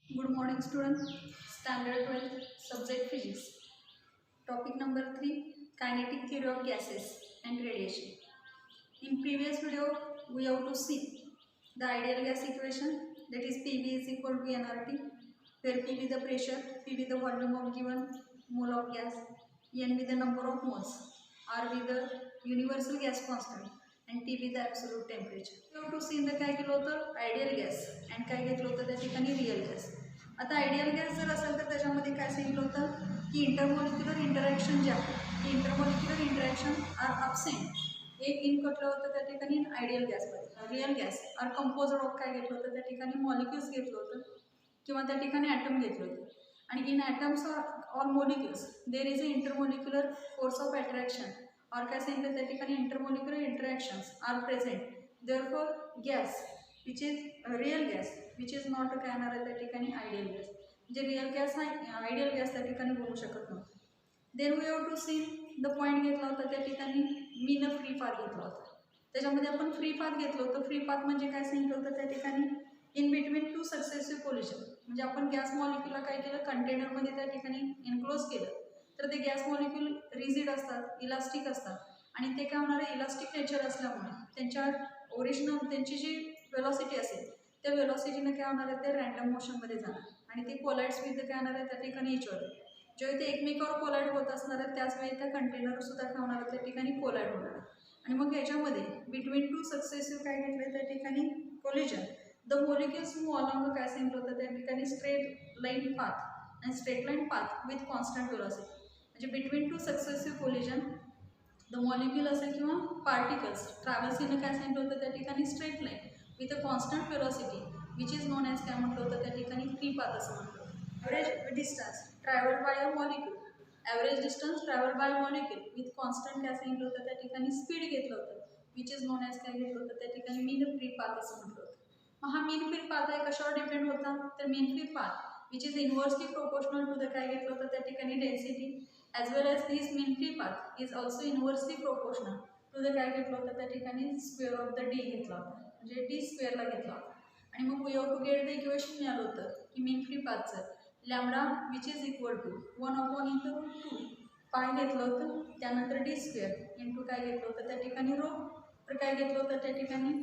Good morning, student. Standard 12, subject physics. Topic number 3, kinetic theory of gases and radiation. In previous video, we have to see the ideal gas equation, that is PV is equal to nRT, where PV the pressure, PV the volume of given mole of gas, N with the number of moles, R with the universal gas constant, and T with the absolute temperature. We have to see in the काय केलं होतं ideal gas and काय घेतलं होतं त्या ठिकाणी real gas. आता ideal gas जर असेल तर त्याच्यामध्ये काय सांगितलं होतं की इंटरमॉलिक्युलर इंटरॅक्शन जे आहे ते इंटरमॉलिक्युलर इंटरॅक्शन आर अब्सेंट. एक इन कटलं होतं त्या ठिकाणी आयडियल गॅसमध्ये. Real gas are composed of काय घेतलं होतं त्या ठिकाणी मॉलिक्युल्स घेतलं होतं किंवा त्या ठिकाणी ॲटम घेतलं होतं. आणि in atoms or molecules there is a intermolecular force of attraction or काय सांगितलं त्या ठिकाणी intermolecular interactions are present. Therefore gas which is real gas which is not काय येणार आहे त्या ठिकाणी आयडियल गॅस. म्हणजे रिअल गॅस हा आयडियल गॅस त्या ठिकाणी बोलू शकत नव्हतं. Then we have to see the point घेतला होता त्या ठिकाणी मीन फ्री पाथ घेतला होता. त्याच्यामध्ये आपण फ्री पाथ घेतलं होतं. फ्री पाथ म्हणजे काय सांगितलं होतं त्या ठिकाणी in between two successive collision. म्हणजे आपण गॅस मॉलिक्युलला काय केलं कंटेनरमध्ये त्या ठिकाणी एनक्लोज केलं तर ते गॅस मॉलिक्यूल रिजिड असतात, इलास्टिक असतात आणि ते काय होणार आहे इलास्टिक नेचर असल्यामुळे त्यांच्या ओरिजिनल त्यांची जी वेलॉसिटी असेल त्या वेलॉसिटीनं काय होणार आहे ते रँडम मोशनमध्ये जाणार आणि ते कोलाइड्स विथ काय होणार आहे त्या ठिकाणी इच अदर. जेव्हा ते एकमेकावर कोलाइड होत असणार आहेत त्याच वेळी त्या कंटेनरसुद्धा काय होणार आहे त्या ठिकाणी कोलाइड होणार आहे. आणि मग याच्यामध्ये बिटवीन टू सक्सेसिव्ह काय घेतलं त्या ठिकाणी collision the molecules move along काय सांगितलं होतं त्या ठिकाणी स्ट्रेट लाईन पाथ आणि straight line path with constant velocity. म्हणजे between two successive collision the molecule असेल किंवा पार्टिकल्स ट्रॅव्हल्स इन काय सांगितलं होतं त्या ठिकाणी straight line with a constant velocity which is known as काय म्हटलं होतं त्या ठिकाणी फ्री पाथ असं म्हटलं. Average distance travelled by a molecule average distance travelled by molecule with constant काय सांगितलं होतं त्या ठिकाणी स्पीड घेतलं होतं विच इज नोन ॲज काय घेतलं होतं त्या ठिकाणी मीन फ्री पाथ असं म्हटलं होतं. मग हा मीन फ्री पाथ आहे कशावर डिपेंड होता तर mean free path which is inversely proportional to the काय घेतलं होतं त्या ठिकाणी density as well as this mean free path is also inversely proportional to the काय घेतलं होतं त्या ठिकाणी स्क्वेअर ऑफ द डी घेतला होता म्हणजे डी स्क्वेअरला घेतला होता. आणि मग we have to get the equation मिळालं होतं की मीन फ्री पाथचं lambda which is equal to 1/√2 pi घेतलं होतं त्यानंतर डी स्क्वेअर इंटू काय घेतलं होतं त्या ठिकाणी रो तर काय घेतलं होतं त्या ठिकाणी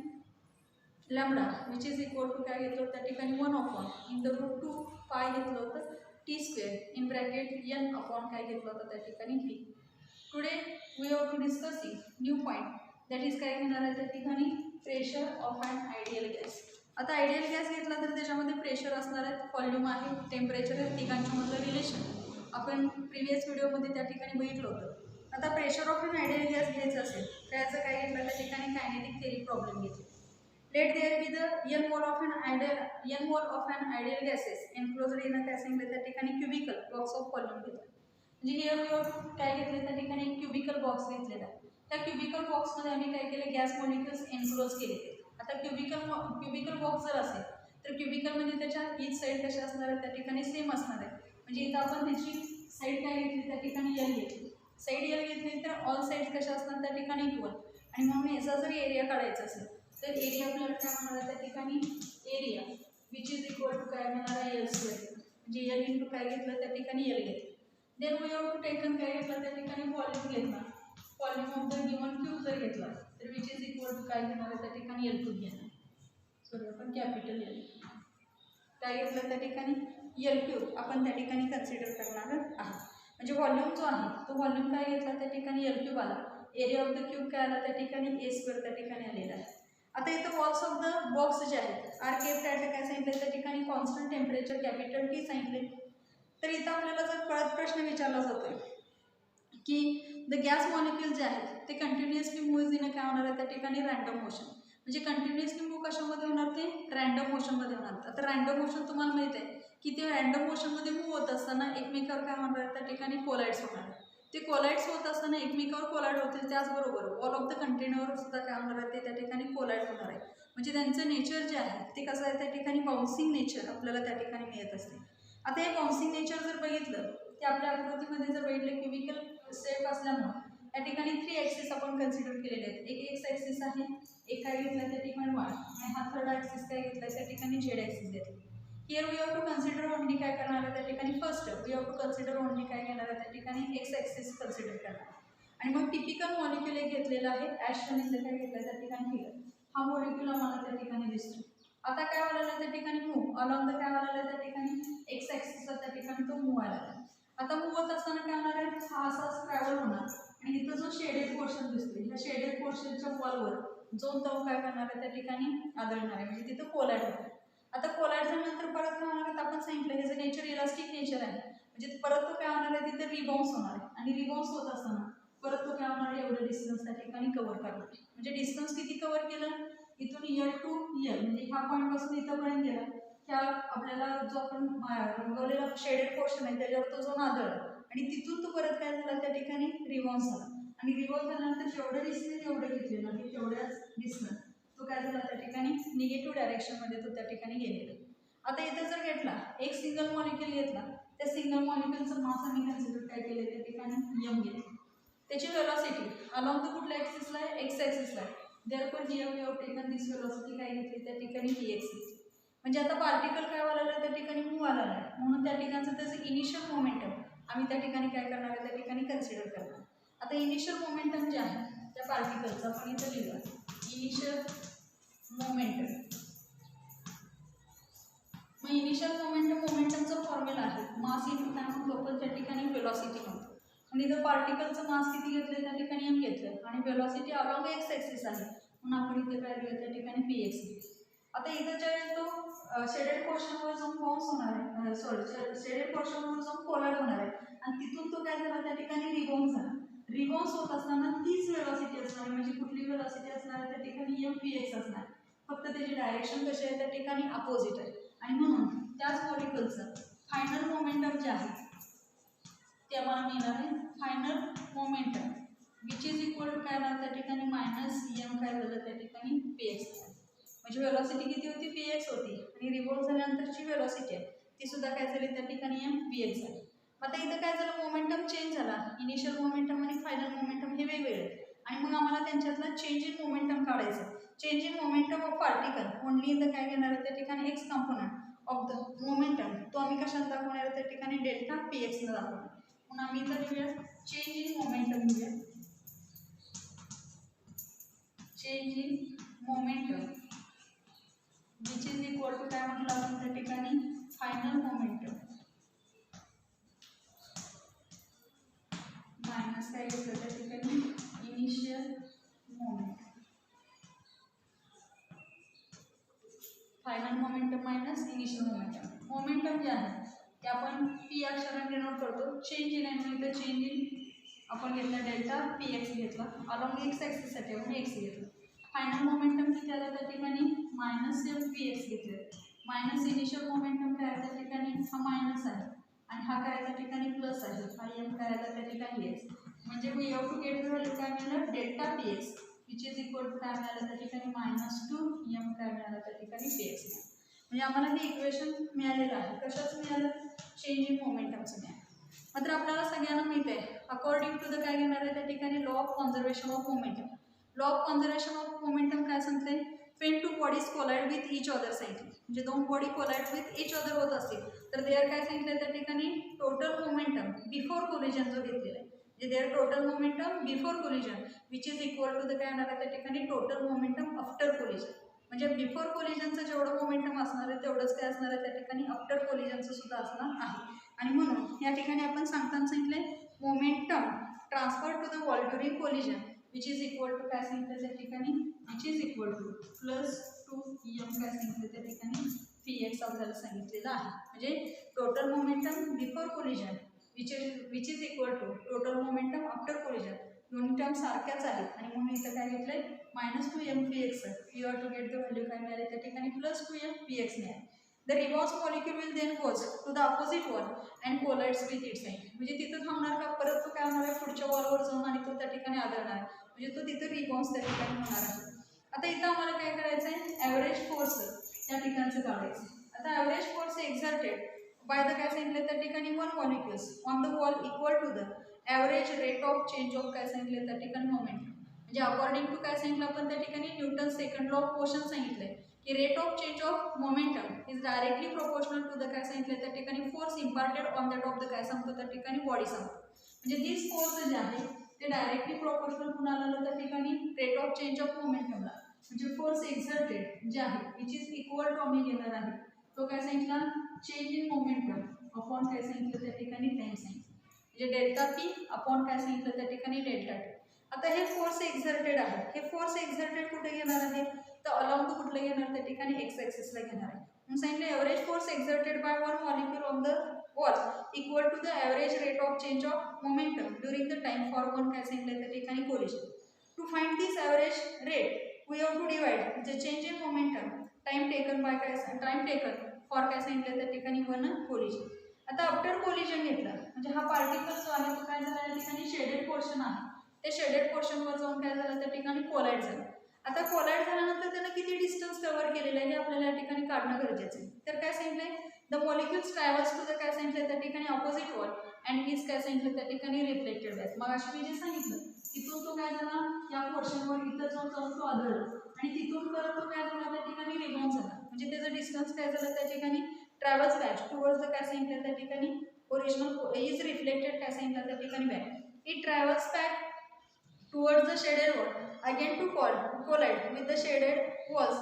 lambda which is equal to काय घेतलं होतं त्या ठिकाणी 1/√2 पाय घेतलं होतं T square in bracket N upon काय घेतलं होतं त्या ठिकाणी P. Today we have to discussing new point that is काय घेणार आहे त्या ठिकाणी pressure of an ideal gas. आता आयडियल गॅस घेतला तर त्याच्यामध्ये प्रेशर असणार आहे, व्हॉल्यूम आहे, टेम्परेचर आहे, तिघांच्यामधलं रिलेशन आपण प्रिव्हियस व्हिडिओमध्ये त्या ठिकाणी बघितलं होतं. आता pressure of an ideal gas घ्यायचं असेल तर याचं काय घेतलं त्या ठिकाणी कायनेटिक थेरी प्रॉब्लेम घेतली. Let there be the n mole of an ideal gases enclosed in a काय सांगितलं त्या ठिकाणी क्युबिकल बॉक्स ऑफ व्हॉल्यूम घेतलं. म्हणजे हिअर वी हॅव काय घेतलं त्या ठिकाणी एक क्युबिकल बॉक्स घेतलेला. त्या क्युबिकल बॉक्समध्ये आम्ही काय केले गॅस मॉलिक्युल्स एनक्लोज केले. आता क्युबिकल बॉक्स जर असेल तर क्युबिकल म्हणजे त्याच्या ईच साईड कशा असणार आहे त्या ठिकाणी सेम असणार आहे. म्हणजे इथं आपण त्याची साईड काय घेतली त्या ठिकाणी एल घेतली. साईड एल घेतली तर ऑल साईड कशा असणार त्या ठिकाणी इक्वल. आणि म्हणून याचा जर एरिया काढायचा असेल तर एरिया आपल्याला काय होणार आहे त्या ठिकाणी area which is equal to काय होणार आहे एल स्क्वेअर. म्हणजे एल इंटू काय घेतलं त्या ठिकाणी एल घेतलं. Then we have to taken काय घेतलं त्या ठिकाणी व्हॉल्यूम घेतला. Volume of the given cube जर घेतला तर विच इज इक्वल टू काय घेणार आहे त्या ठिकाणी एल क्यूब घेणार. सॉरी आपण कॅपिटल एल काय घेतलं त्या ठिकाणी एल क्यूब आपण त्या ठिकाणी कन्सिडर करणार आहात. म्हणजे व्हॉल्यूम जो आहे तो व्हॉल्यूम काय घेतला त्या ठिकाणी एल क्यूब आला. एरिया ऑफ द क्यूब काय आला त्या ठिकाणी ए स्क्वेअर त्या ठिकाणी आलेला आहे. आता इथं वॉल्स ऑफ द बॉक्स जे आहेत आर केप्ट ॲट काय सांगितलं त्या ठिकाणी कॉन्स्टंट टेम्परेचर कॅपिटल टी सांगितले. तर इथं आपल्याला जर कळत प्रश्न विचारला जातोय की द गॅस मॉलिक्यूल जे आहेत ते कंटिन्युअसली मूव्ह इन काय होणार आहे त्या ठिकाणी रँडम मोशन. म्हणजे कंटिन्युअसली मूव्ह कशामध्ये होणार ते रँडम मोशनमध्ये होणार. आता रँडम मोशन तुम्हाला माहिती आहे की ते रँडम मोशनमध्ये मूव्ह होत असताना एकमेकावर काय होणार आहे त्या ठिकाणी कोलाइड्स होणार आहे. ते कोलाइड्स होत असताना एकमेकावर कोलाइड होतील त्याचबरोबर वॉल ऑफ द कंटेनरवर सुद्धा काय होणार आहे ते त्या ठिकाणी कोलाइड होणार आहे. म्हणजे त्यांचं नेचर जे आहे ते कसं आहे त्या ठिकाणी बाउन्सिंग नेचर आपल्याला त्या ठिकाणी मिळत असते. आता हे बाउन्सिंग नेचर जर बघितलं ते आपल्या आकृतीमध्ये जर बघितलं क्युबिकल शेप असल्यामुळं या ठिकाणी 3 ॲक्सिस आपण कन्सिडर केलेले आहेत. एक एक्स ॲक्सिस आहे, एक काय घेतला त्या ठिकाणी वाय आणि हा थर्ड ॲक्सिस काय घेतला त्या ठिकाणी झेड ॲक्सिस घेतला. Here we have to consider only काय करणार आहे त्या ठिकाणी first we have to consider only काय घेणार आहे त्या ठिकाणी एक्स ॲक्सिस कन्सिडर करणार आणि मग टिपिकल मॉलिक्युल एक घेतलेला आहे ॲश शोन इथे काय घेतलं त्या ठिकाणी फिगर हा मॉलिक्युल आम्हाला त्या ठिकाणी दिसतो. आता काय व्हायला त्या ठिकाणी मूव अलॉंग द काय व्हायला त्या ठिकाणी एक्स ॲक्सिसला त्या ठिकाणी तो मूव आला. आता मूव होत असताना काय होणार आहे हा असाच ट्रॅव्हल होणार आणि इथं जो शेडेड पोर्शन दिसतोय ह्या शेडेड पोर्शनच्या वॉलवर जो तो काय करणार आहे त्या ठिकाणी आदळणार आहे म्हणजे तिथं कोलाइड होणार. आता कोलाइड झाल्यानंतर परत काय होणार आहे आपण सांगितलं ह्याचं नेचर इलास्टिक नेचर आहे म्हणजे परत तो काय होणार आहे तिथे रिबाउन्स होणार आहे आणि रिबाउन्स होत असताना परत तो काय होणार आहे एवढं डिस्टन्स त्या ठिकाणी कव्हर करणार आहे म्हणजे डिस्टन्स किती कव्हर केलं इथून इयर टू इयर म्हणजे ह्या पॉईंटपासून इथंपर्यंत गेला त्या आपल्याला जो आपण रंगवलेला शेडेड पोर्शन आहे त्याच्यावर तो जो नादळ आणि तिथून तो परत काय झाला त्या ठिकाणी रिव्हॉल्व्ह झाला आणि रिव्हॉल्व्ह झाल्यानंतर जेवढं डिस्टन्स एवढं घेतलेलं आहे तेवढ्याच डिस्टन्स तो काय झाला त्या ठिकाणी निगेटिव्ह डायरेक्शनमध्ये तो त्या ठिकाणी गेलेला. आता इथं जर घेतला एक सिंगल मॉलिक्युल घेतला त्या सिंगल मॉलिक्युलचं मास आम्ही कन्सिडर काय केलं त्या ठिकाणी एम घेतलं. त्याची वेलॉसिटी अलॉंग द कुठल्या ॲक्सिसला आहे एक्स ॲक्सिसला आहे therefore G M we have taken this velocity काय घेतली त्या ठिकाणी पी एक्स घेतली. म्हणजे आता पार्टिकल काय व्हायला त्या ठिकाणी मूव्ह आला आहे म्हणून त्या ठिकाणचं त्याचं इनिशियल मोमेंटम आम्ही त्या ठिकाणी काय करणार आहे त्या ठिकाणी कन्सिडर करणार. आता इनिशियल मोमेंटम जे आहे त्या पार्टिकलचं आपण इथं लिहिलं इनिशियल मोमेंटम. मग इनिशियल मोमेंटमचं फॉर्म्युला आहे मास इंटू काय म्हणतो आपण त्या ठिकाणी वेलॉसिटी म्हणतो. आणि इथं पार्टिकलचं मास किती घेतलं त्या ठिकाणी एम घेतलं आणि वेलॉसिटी अलॉंग एक्स ॲक्सिस आहे म्हणून आपण इथे काय लिहिलं त्या ठिकाणी पी एक्स घेतलं. आता इथं ज्यावेळेस तो शेडेड पोर्शनवर जाऊन बाउन्स होणार आहे शेडेड पोर्शनवर जाऊन कोलाइड होणार आहे आणि तिथून तो काय झाला त्या ठिकाणी रिबाउन्स झाला. रिबाउन्स होत असताना तीच वेलॉसिटी असणार म्हणजे कुठली वेलॉसिटी असणार आहे त्या ठिकाणी एम पी एक्स असणार फक्त त्याची डायरेक्शन कशी आहे त्या ठिकाणी अपोजिट आहे आणि म्हणून त्याच मॉलिक्युलचं फायनल मोमेंटम जे आहे ते आम्हाला मिळणार आहे final momentum which is equal to काय येणार त्या ठिकाणी मायनस एम काय झालं त्या ठिकाणी पी एक्स म्हणजे वेलॉसिटी किती होती पी एक्स होती आणि रिव्हॉल्व झाल्यानंतरची वेलॉसिटी आहे ती सुद्धा काय झाली त्या ठिकाणी एम पी एक्स झाली. आता इथं काय झालं मोमेंटम चेंज झाला इनिशियल मोमेंटम आणि फायनल मोमेंटम हे वेगवेगळे आणि मग आम्हाला त्यांच्यातला चेंज इन मोमेंटम काढायचं. Change in momentum of particle only in the काय घेणार आहे त्या ठिकाणी x component of the momentum तो आम्ही कशात दाखवणार आहे त्या ठिकाणी डेल्टा पी एक्सनं दाखवणार म्हणून आम्ही इथं लिहूया चेंज इन मोमेंटम लिहूया change in momentum which is equal to काय म्हटलं आपण त्या ठिकाणी फायनल मोमेंटम मायनस काय घेतलं त्या ठिकाणी initial momentum final momentum minus initial momentum जे आहे ते आपण पी अक्षराने डिनोट करतो चेंज इन आणि इथं चेंज इन आपण घेतला डेल्टा पी एक्स घेतला अलॉंग एक्स ॲक्सिससाठी आपण एक्स घेतलं. फायनल मोमेंटम किती आलं त्या ठिकाणी मायनस एम पी एक्स घेतले मायनस इनिशियल मोमेंटम काय आहे त्या ठिकाणी हा मायनस आहे आणि हा काय त्या ठिकाणी प्लस आहे हा एम काय आला त्या ठिकाणी एक्स म्हणजे we have to get the value काय मिळालं delta P X which is equal to काय मिळालं त्या ठिकाणी -2 एम काय मिळालं त्या ठिकाणी पी एक्स म्हणजे आम्हाला हे इक्वेशन मिळालेलं आहे कशाचं मिळालं चेंज इन मोमेंटमचं मिळालं. मात्र आपल्याला सगळ्यांना माहिती आहे अकॉर्डिंग टू द काय घेणार आहे त्या ठिकाणी law of conservation of momentum. Law of conservation of momentum काय सांगते when two bodies collide with each other सांगितले म्हणजे दोन body collide with each other होत असतील तर देअर काय सांगितलं त्या ठिकाणी टोटल मोमेंटम बिफोर कोलिजन जो घेतलेला आहे म्हणजे there total momentum before collision which is equal to the काय येणार आहे त्या ठिकाणी टोटल मोमेंटम आफ्टर कोलिजन म्हणजे बिफोर कोलिजनचं जेवढं मोमेंटम असणार आहे तेवढंच काय असणार आहे त्या ठिकाणी आफ्टर कोलिजनचं सुद्धा असणार आहे आणि म्हणून या ठिकाणी आपण सांगताना सांगितले momentum transfer to the wall during collision which is equal to काय सांगितलं त्या ठिकाणी which is equal to +2 M काय सांगितलं त्या ठिकाणी पी एक्स आपल्याला सांगितलेलं आहे म्हणजे total momentum before collision which is equal to total momentum after collision दोन्ही टर्म सारख्याच आहेत आणि म्हणून इथं काय घेतलंय -2 M P X you are to get the value काय मिळाले त्या ठिकाणी +2 एम पी एक्स मिळाले. The revolves molecule will then goes to the opposite wall and collides with its end म्हणजे तिथं थांबणार का परत तो काय होणार आहे पुढच्या वॉलवर जाऊन आणि तो त्या ठिकाणी आदळणार आहे म्हणजे तो तिथं रिव्हॉल्व्स त्या ठिकाणी होणार आहे. आता इथं आम्हाला काय करायचं आहे ॲव्हरेज फोर्स त्या ठिकाणचं काढायचं. आता average force exerted by the काय सांगितलं त्या ठिकाणी one molecules on the wall equal to the average rate of change of काय सांगितलं त्या ठिकाणी मोमेंटम म्हणजे अकॉर्डिंग टू काय सांगितलं आपण त्या ठिकाणी Newton second law of motion सांगितलंय की rate of change of momentum is directly proportional to the काय सांगितलं त्या ठिकाणी force imparted on that of the काय सांगतो त्या ठिकाणी बॉडी सांगतो. म्हणजे दिस फोर्स जे आहे ते डायरेक्टली प्रोपोर्शनल कुणाला त्या ठिकाणी रेट ऑफ चेंज ऑफ मोमेंटमला. म्हणजे फोर्स एक्झर्टेड जे आहे विच इज इक्वल टू आम्ही घेणार आहे तो काय सांगितला चेंज इन मोमेंटम अपॉन काय सांगितलं त्या ठिकाणी टाइम सांगितलं. म्हणजे डेल्टा पी अपॉन काय सांगितलं त्या ठिकाणी डेल्टा टी. आता हे फोर्स एक्झर्टेड आहे, हे फोर्स एक्झर्टेड कुठे घेणार आहे तर अलॉंग टू कुठलं घेणार त्या ठिकाणी एक्स ॲक्सिसला घेणार आहे. म्हणून सांगितलं average force exerted by one molecule on the wall equal to the average rate of change of momentum during the time for one काय सांगितलं त्या ठिकाणी collision. To find this average rate we have to divide the change in momentum time taken by काय time taken for काय सांगितलं त्या ठिकाणी one collision. आता आफ्टर कोलिजन घेतलं म्हणजे हा पार्टिकल जो आहे तो काय झाला या ठिकाणी शेडेड पोर्शन आहे, ते शेडेड पोर्शनवर जाऊन काय झालं त्या ठिकाणी कोलाइड झालं. आता कोलाइड झाल्यानंतर त्यानं किती डिस्टन्स कव्हर केलेलं आहे हे आपल्याला या ठिकाणी काढणं गरजेचं आहे. तर काय सांगितलंय the molecules travels to the काय सांगितलं त्या ठिकाणी ऑपोजिट वॉल अँड इज काय सांगितलं त्या ठिकाणी रिफ्लेक्टेड बॅक. मग अशी मी जे सांगितलं तिथून तो काय झाला या पोर्शनवर इथं जाऊन तो आदळला आणि तिथून परत तो काय झाला त्या ठिकाणी रिबाउंड झाला. म्हणजे त्याचं डिस्टन्स काय झालं त्या ठिकाणी ट्रॅव्हल्स बॅक टुवर्ड्स द काय सांगितलं त्या ठिकाणी ओरिजिनल इज रिफ्लेक्टेड काय सांगितलं त्या ठिकाणी back. It travels back towards the shaded wall again to collide with the shaded walls.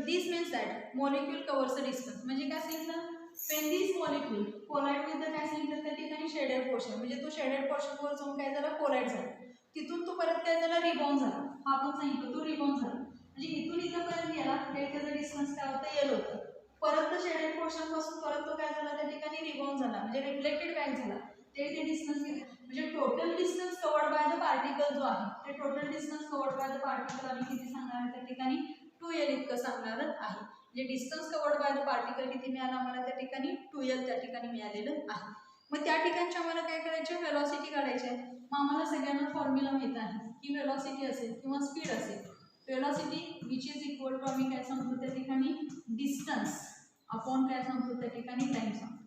This means that molecule covers the distance. म्हणजे काय सांगितलं when this molecule collide with the काय सांगितलं त्या ठिकाणी shaded portion म्हणजे तो shaded portion वर जाऊन काय झाला collide झाला. तिथून तो परत काय झाला रिबाउंड झाला. हा आपण सांगितलं तो रिबाउंड झाला. म्हणजे इथून इथं पर्यंत गेला त्याचा डिस्टन्स काय होतं येल होतं. परत तो shaded portion पासून परत तो काय झाला त्या ठिकाणी रिबाउंड झाला म्हणजे रिफ्लेक्टेड बॅक झाला. ते डिस्टन्स म्हणजे total distance covered by the particle जो आहे ते total distance covered by the particle आम्ही किती सांगणार आहे त्या ठिकाणी 2l इतकं सांगणार आहे. म्हणजे distance covered by the particle किती मिळालं आम्हाला त्या ठिकाणी 2l त्या ठिकाणी मिळालेलं आहे. मग त्या ठिकाणची आम्हाला काय करायचे वेलॉसिटी काढायची आहे. मग आम्हाला सगळ्यांना फॉर्म्युला माहित आहे की वेलॉसिटी असेल किंवा स्पीड असेल velocity which is equal to आम्ही काय सांगतो त्या ठिकाणी डिस्टन्स अपॉन काय सांगतो त्या ठिकाणी टाइम सांगतो.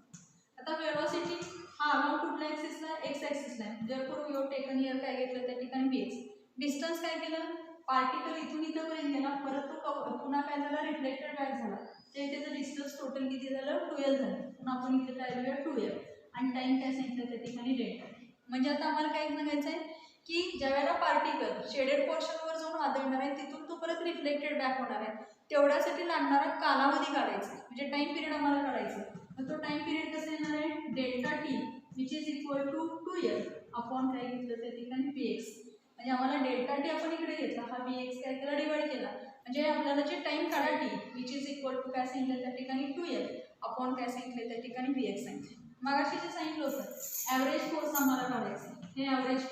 आता वेलॉसिटी हा अलॉंग कुठल्या ॲक्सिसला एक्स ॲक्सिसला आहे. Therefore we have taken here काय घेतलं त्या ठिकाणी bx. डिस्टन्स काय केलं पार्टिकल इथून इथंपर्यंत गेला परत तो पुन्हा काय झाला रिफ्लेक्टेड बॅक झाला ते त्याचं डिस्टन्स टोटल किती झालं 2l झालं. पुन्हा आपण इथे काय लिहूया 2l आणि टाइम काय सांगितलं त्या ठिकाणी डेल्टा. म्हणजे आता आम्हाला काय सांगायचं आहे की ज्यावेळेला पार्टिकल शेडेड पोर्शनवर जाऊन आदळणार आहे तिथून तो परत रिफ्लेक्टेड बॅक होणार आहे तेवढ्यासाठी लागणारा कालावधी काढायचा म्हणजे टाइम पिरियड आम्हाला काढायचा. तर तो टाइम पिरियड कसं येणार आहे delta T which is equal to 2l upon काय घेतलं त्या ठिकाणी px. म्हणजे आम्हाला डेल्टा टी आपण इकडे घेतला हा px काय केला डिवाइड केला म्हणजे आपल्याला जे टाइम काढा T which is equal to काय सांगितलं त्या ठिकाणी 2l अपॉन काय सांगितलं त्या ठिकाणी px सांगितलं. मग अशी जे सांगितलं होतं ॲव्हरेज फोर्स आम्हाला काढायचं हे average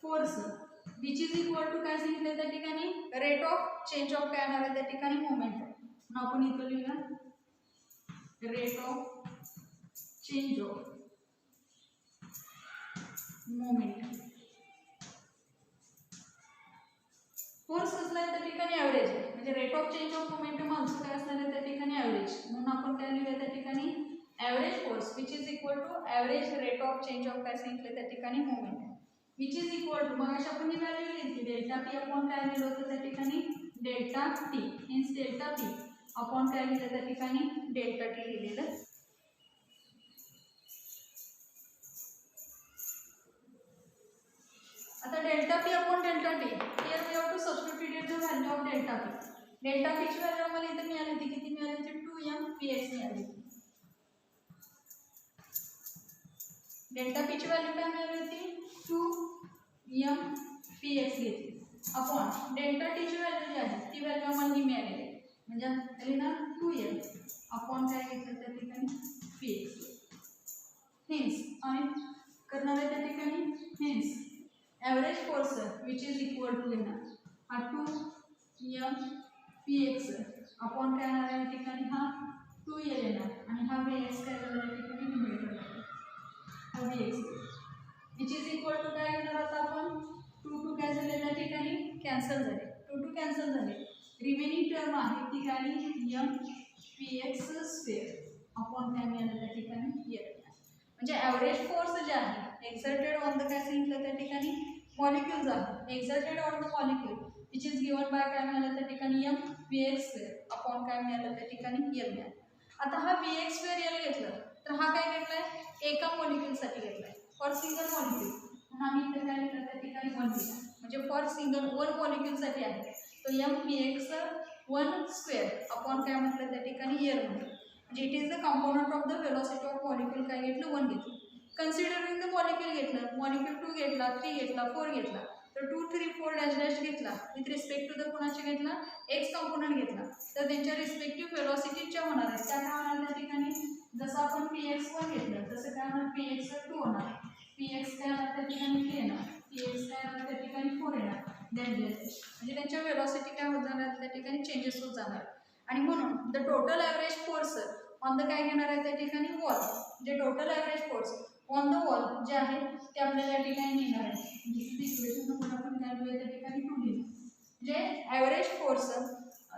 force which is equal to काय सांगितलं त्या ठिकाणी रेट ऑफ चेंज ऑफ काय येणार आहे त्या ठिकाणी मोमेंट. मग आपण इथं लिहूया rate of change of momentum. Force कसला आहे त्या ठिकाणी ॲव्हरेज आहे म्हणजे rate of change of momentum आमचं काय असणार आहे त्या ठिकाणी ॲव्हरेज. म्हणून आपण काय लिहूया त्या ठिकाणी average force which is equal to average rate of change of काय सांगितलं त्या ठिकाणी momentum which is equal to मग अशा आपण ही व्हॅल्यू लिहिली डेल्टा पी अपॉन काय लिहिलं होतं त्या ठिकाणी delta T means delta P upon काय लिहिलं त्या ठिकाणी डेल्टा टी लिहिलेलं. आता delta P upon delta T here we have to substitute the value of delta P. Delta पीची व्हॅल्यू आम्हाला इथे मिळाली होती किती मिळाली होती 2m px मिळाली होती. डेल्टा पीची व्हॅल्यू काय मिळाली होती 2m px घेतली अपॉन डेल्टा टीची व्हॅल्यू जी आहे ती व्हॅल्यू आम्हाला ही मिळालेली आहे म्हणजे ना 2m अपॉन काय घेतलं त्या ठिकाणी px. हेन्स आणि करणार आहे त्या ठिकाणी hence average force which is equal to घेणार हा 2m px अपॉन काय येणार आहे या ठिकाणी हा 2l येणार आणि हा vx काय झाला या ठिकाणी न्यूमरेटर हा vx which is equal to काय घेणार आता आपण 2 काय झाले त्या ठिकाणी कॅन्सल झाले 2 कॅन्सल झाले रिमेनिंग टर्म आहे ती काय m px स्क्वेअर अपॉन काय मिळालं त्या ठिकाणी l. म्हणजे ॲव्हरेज फोर्स जे आहे एक्झर्टेड ऑन द काय सांगितलं त्या ठिकाणी मॉलिक्यूल्स आहे exerted on the molecule which is given by काय मिळालं त्या ठिकाणी M V X square upon काय मिळालं त्या ठिकाणी एल मिळालं. आता हा व्ही एक्स स्क्वेअर एल घेतलं तर हा काय घेतलाय एका मॉलिक्यूलसाठी घेतलाय फॉर सिंगल मॉलिक्यूल. आम्ही इथे काय लिहिलं त्या ठिकाणी वन दिला म्हणजे फॉर सिंगल वन मॉलिक्यूलसाठी आहे तो M V X one square upon काय म्हटलं त्या ठिकाणी एल म्हटलं म्हणजे it is the component of the velocity of molecule काय घेतलं वन घेतलं. कन्सिडरिंग द मॉलिक्यूल घेतलं मॉलिक्यूल 2 घेतला 3 घेतला 4 घेतला तर 2 3 4 डॅश डॅश घेतला विथ रिस्पेक्ट टू द कोणाचे घेतला एक्स कंपोनंट घेतला तर त्यांच्या रिस्पेक्टिव्ह वेलोसिटीच्या होणार आहेत त्या काय होणार त्या ठिकाणी जसं आपण पी एक्स वन घेतलं तसं काय होणार पी एक्स 2 होणार पी एक्स काय होणार त्या ठिकाणी 3 येणार पी एक्स काय होणार त्या ठिकाणी 4 येणार डॅश डॅश डॅश म्हणजे त्यांच्या वेलोसिटी काय होत जाणार त्या ठिकाणी चेंजेस होत जाणार आणि म्हणून the total average force on the काय घेणार आहे त्या ठिकाणी वॉल जे total average force on the wall जे आहे ते आपल्याला या ठिकाणी मिळणार आहे इक्वेशन नंबर आपण काय लिहूया त्या ठिकाणी 2 लिहू जे average force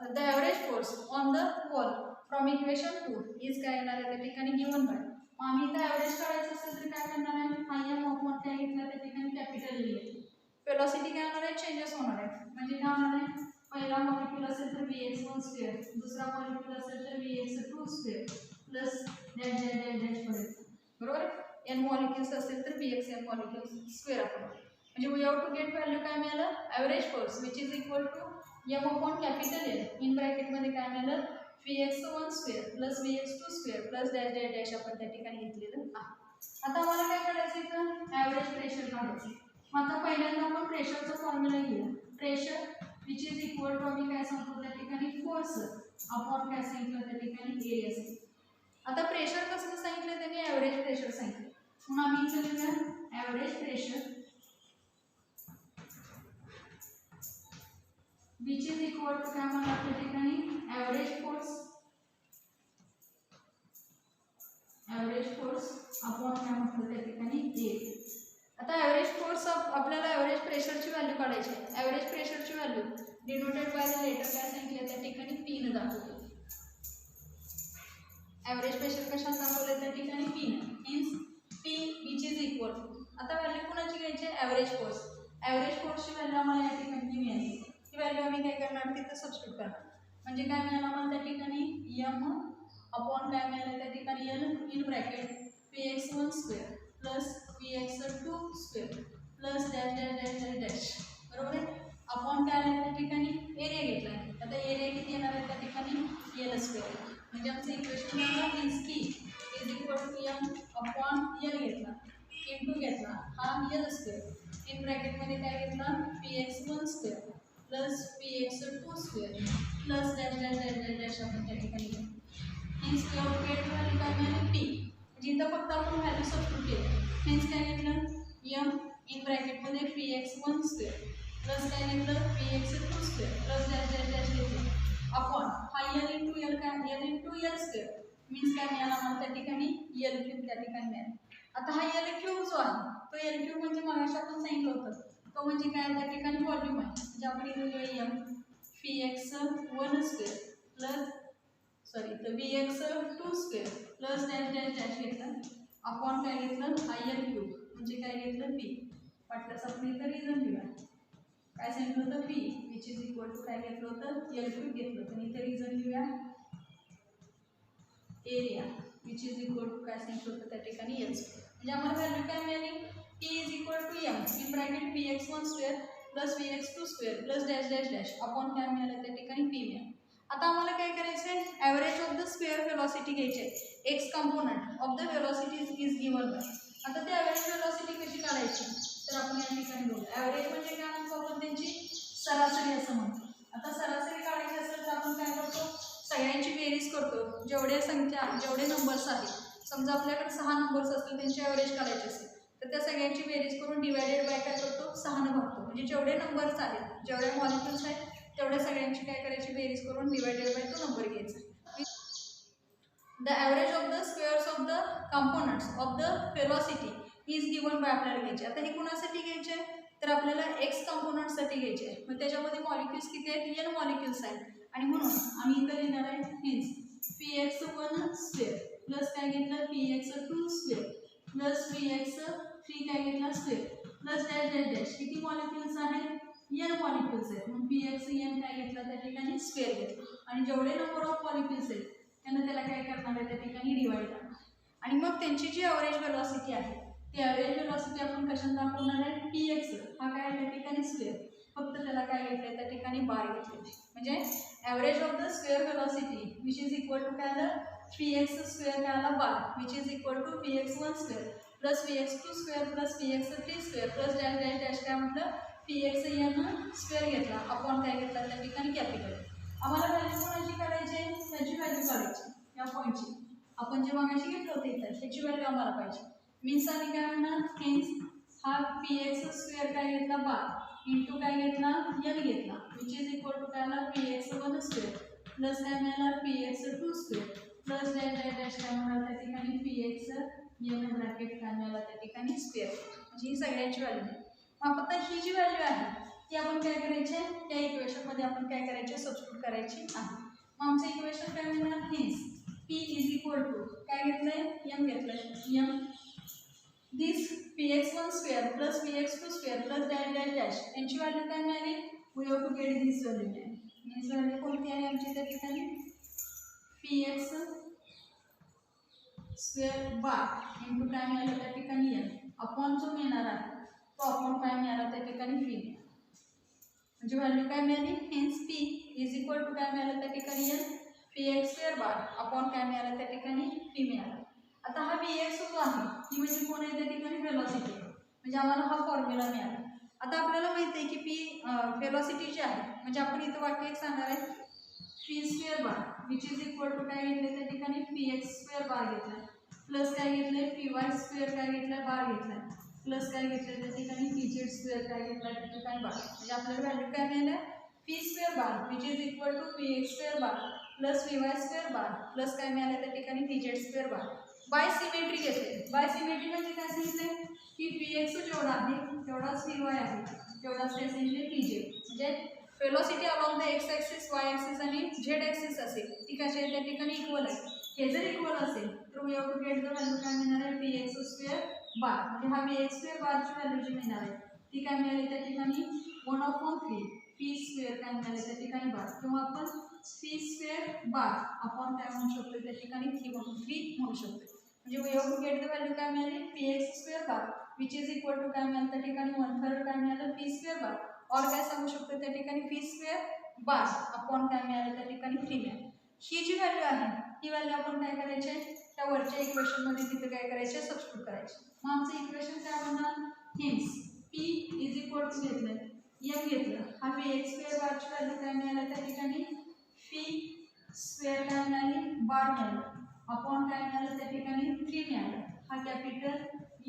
the average force on the wall from equation 2 is काय येणार आहे त्या ठिकाणी गिवन बाय आम्ही इथं ॲव्हरेज काढायचं असेल तर काय करणार आहे आय एम अपॉन काय घेतलं त्या ठिकाणी कॅपिटल लिहिलं वेलोसिटी काय होणार आहे चेंजेस होणार आहे म्हणजे काय होणार आहे पहिला मॉलिक्यूल असेल तर व्ही एक्स वन स्क्वेअर दुसरा मॉलिक्यूल असेल तर V X two square plus dash dash dash dash पर्यंत बरोबर एन मॉलिक्यूल्स असतील तर B X N molecules square आपण म्हणजे we have to get value काय मिळालं average force which is equal to M upon capital L in ब्रॅकेटमध्ये काय मिळालं V X one square plus V X two square plus dash dash dash आपण त्या ठिकाणी घेतलेलं आहे. आता आम्हाला काय करायचं इथं ॲव्हरेज प्रेशर काढायचं मग आता पहिल्यांदा आपण प्रेशरचा फॉर्म्युला घेऊया pressure which is equal to आम्ही काय सांगतो त्या ठिकाणी फोर्स अपॉन काय सांगितलं त्या ठिकाणी एरिया सांगितलं. आता प्रेशर कसं सांगितलं त्यांनी ॲव्हरेज प्रेशर सांगितलं म्हणून आम्ही इथं लिहूया average pressure which is equal to काय म्हणतात त्या ठिकाणी ॲव्हरेज फोर्स अपॉन काय म्हटलं त्या ठिकाणी एरिया. आता ॲव्हरेज फोर्स आपल्याला ॲव्हरेज प्रेशरची व्हॅल्यू काढायची आहे ॲव्हरेज प्रेशरची value denoted by the letter काय सांगितलं त्या ठिकाणी पी न दाखवतो ॲव्हरेज प्रेशर कशात दाखवलं त्या ठिकाणी P means P which is equal to आता व्हॅल्यू कोणाची घ्यायची आहे ॲव्हरेज फोर्सची व्हॅल्यू आम्हाला या ठिकाणी मिळाली ती व्हॅल्यू आम्ही काय करणार तिथं सबस्टिट्यूट करणार म्हणजे काय मिळालं आम्हाला त्या ठिकाणी एम अपॉन काय मिळालं त्या ठिकाणी L in bracket P X one square plus P X two square plus dash dash dash dash dash बरोबर आहे अपॉन काय आलं त्या ठिकाणी एरिया घेतला आहे आता एरिया किती येणार आहे त्या ठिकाणी एल स्क्वेअर म्हणजे आमचं इक्वेशन आहे मीन्स की is equal to M upon L घेतला इंटू घेतला हा एल स्क्वेअर इन ब्रॅकेटमध्ये काय घेतला P X one square plus P X two square plus dash dash dash dash dash आपण त्या ठिकाणी इन स्क्वेअर गेट व्हॅल्यू काय मिळाली पी जिथं फक्त आपण व्हॅल्यू सबस्टिट्यूट केलं मीन्स काय घेतलं एम इन ब्रॅकेटमध्ये P X one square plus काय घेतलं P X two square plus dash dash dash घेतलं अपॉन हा एल इंटू एल काय L into L square means काय मिळाला आम्हाला त्या ठिकाणी एल क्यूब त्या ठिकाणी मिळाला. आता हा एल क्यूब जो आहे तो एल क्यूब म्हणजे मागाशी आपण सांगितलं होतं तो म्हणजे काय त्या ठिकाणी व्हॉल्यूम आहे म्हणजे आपण इथे लिहूया M P X one square plus तर V X two square plus dash dash dash घेतला अपॉन काय घेतलं आय एल क्यूब म्हणजे काय घेतलं पी वाटल्यास आपण इथं रिझन लिहूया काय सांगितलं होतं P which is equal to काय घेतलं होतं एल क्यूब घेतलं होतं इथं रिझन लिहूया area which is equal to काय सांगितलं होतं त्या ठिकाणी एल स्क्वेअर म्हणजे आम्हाला व्हॅल्यू काय मिळाली P is equal to M in bracket P X one square plus V X two square plus dash dash dash upon काय मिळालं त्या ठिकाणी पी मिळालं. आता आम्हाला काय करायचं आहे average of the square velocity घ्यायची आहे x component of the velocity is given bye आता ते ॲव्हरेज वेलॉसिटी कशी काढायची तर आपण या ठिकाणी बोलू ॲव्हरेज म्हणजे काय म्हणतो आपण त्यांची सरासरी असं म्हणतो. आता सरासरी काढायची असेल तर आपण काय करतो सगळ्यांची बेरीज करतो जेवढे नंबर्स आहेत समजा आपल्याकडे 6 नंबर्स असतील त्यांची ॲव्हरेज काढायची असेल तर त्या सगळ्यांची बेरीज करून डिवायडेड बाय काय करतो 6 ने भागतो म्हणजे जेवढे नंबर्स आहेत जेवढे मॉलिक्युल्स आहेत तेवढ्या सगळ्यांची काय करायची बेरीज करून डिवायडेड बाय तो नंबर घ्यायचा. The average of the squares of the components of the velocity is given bye आपल्याला घ्यायचे. आता हे कुणासाठी घ्यायचे तर आपल्याला एक्स कंपोनंटसाठी घ्यायचे आहे मग त्याच्यामध्ये मॉलिक्युल्स किती आहेत एन मॉलिक्युल्स आहेत आणि म्हणून आम्ही इथं लिहिणार आहे means P X one square plus काय घेतलं P X two square plus V X 3 काय घेतला square plus dash dash dash किती मॉलिक्युल्स आहेत n मॉलिक्युल्स आहेत मग पी एक्स n काय घेतला त्या ठिकाणी स्क्वेअर घेतला आणि जेवढे नंबर ऑफ मॉलिक्युल्स आहेत त्यांना त्याला काय करणार आहे त्या ठिकाणी डिवाइड करणार आणि मग त्यांची जी ॲव्हरेज वेलॉसिटी आहे ती ॲव्हरेज वेलॉसिटी आपण कशाने दाखवणार आहे पी एक्स हा काय त्या ठिकाणी स्क्वेअर फक्त त्याला काय घेतलंय त्या ठिकाणी बार घेतले म्हणजे average of the square velocity which is equal to काय आलं पी एक्स स्क्वेअर काय आला bar which is equal to P X 1 square plus P X 2 square plus P X 3 square plus dash dash dash काय म्हटलं P X n square घेतला upon काय घेतला त्या ठिकाणी कॅपिटल आम्हाला व्हॅल्यू कोणाची काढायची आहे त्याची व्हॅल्यू काढायची या पॉईंटची आपण जे मागाशी घेतलं होते इथं त्याची व्हॅल्यू आम्हाला पाहिजे मीन्स आणि काय म्हणणार हेन्स हा पी एक्स स्क्वेअर काय घेतला बार इंटू काय घेतला n घेतला विच इज इक्वल टू काय आला पी एक्स 1 स्क्वेअर प्लस काय मिळाला P X 2 square plus dash dash dash काय मिळाला त्या ठिकाणी पी एक्स n ब्रॅकेट काय मिळाला त्या ठिकाणी स्क्वेअर म्हणजे ही सगळ्यांची व्हॅल्यू आहे मग आता ही जी व्हॅल्यू आहे ती आपण काय करायची त्या इक्वेशनमध्ये आपण काय करायचे सबस्टिट्यूट करायची आहे मग आमचं इक्वेशन काय मिळणार hence P is equal to काय घेतलंय m घेतलंय m this px1 square plus px2 square plus dash dash dash यांची व्हॅल्यू काय मिळाली we have to get this value means value कोणती आहे आमची त्या ठिकाणी px स्क्वेअर बार इंटू काय मिळालं त्या ठिकाणी m अपॉन जो मिळणार आहे तो अपॉन काय मिळाला त्या ठिकाणी p म्हणजे व्हॅल्यू काय मिळाली hence p is equal to काय मिळालं त्या ठिकाणी n px square bar upon काय मिळालं त्या ठिकाणी p मिळाला आता हा px जो आहे ही म्हणजे कोण आहे त्या ठिकाणी वेलॉसिटी म्हणजे आम्हाला हा फॉर्म्युला मिळाला आता आपल्याला माहिती आहे की p वेलॉसिटी जी आहे म्हणजे आपण इथं वाक्य एक सांगणार आहे p square bar which is equal to काय घेतले त्या ठिकाणी px स्क्वेअर बार घेतला प्लस काय घेतले py स्क्वेअर काय घेतला बार घेतला प्लस काय घेतलं त्या ठिकाणी pz स्क्वेअर काय घेतला त्या ठिकाणी बार म्हणजे आपल्याला व्हॅल्यू काय मिळालं p square bar which is equal to px square bar plus py square bar plus काय मिळालं त्या ठिकाणी pz square bar by symmetry घेतले बाय सिमेट्री म्हणजे काय सांगितले की px जेवढा आहे तेवढाच py आहे तेवढाच काय सांगितले pz म्हणजे velocity along the x axis y axis आणि z ॲक्सिस असेल ती कशी आहे त्या ठिकाणी इक्वल आहे हे जर इक्वल असेल तर we have to get the value काय मिळणार आहे px स्क्वेअर बार म्हणजे हा px स्क्वेअर बारची व्हॅल्यू जी मिळणार आहे ती काय मिळाली त्या ठिकाणी 1/3 p स्क्वेअर काय मिळाले त्या ठिकाणी बार किंवा आपण p स्क्वेअर बार अपॉन काय म्हणू शकतो त्या ठिकाणी 3 म्हणू शकतो म्हणजे we have to get the value काय मिळाली px square bar which is equal to काय मिळालं त्या ठिकाणी 1/3 काय मिळालं p स्क्वेअर बार और काय सांगू शकतो त्या ठिकाणी p स्क्वेअर बार अपॉन काय मिळालं त्या ठिकाणी 3 मिळालं ही जी व्हॅल्यू आहे ही व्हॅल्यू आपण काय करायचे त्या वरच्या इक्वेशनमध्ये तिथे काय करायचे सबस्टिट्यूट करायचे मग आमचं इक्वेशन काय बनणार hence p is equal to घेतलं m घेतलं हा px स्क्वेअर बारची व्हॅल्यू काय मिळालं त्या ठिकाणी p स्क्वेअर काय मिळाली बार मिळालं अपॉन काय मिळालं त्या ठिकाणी 3 मिळालं हा कॅपिटल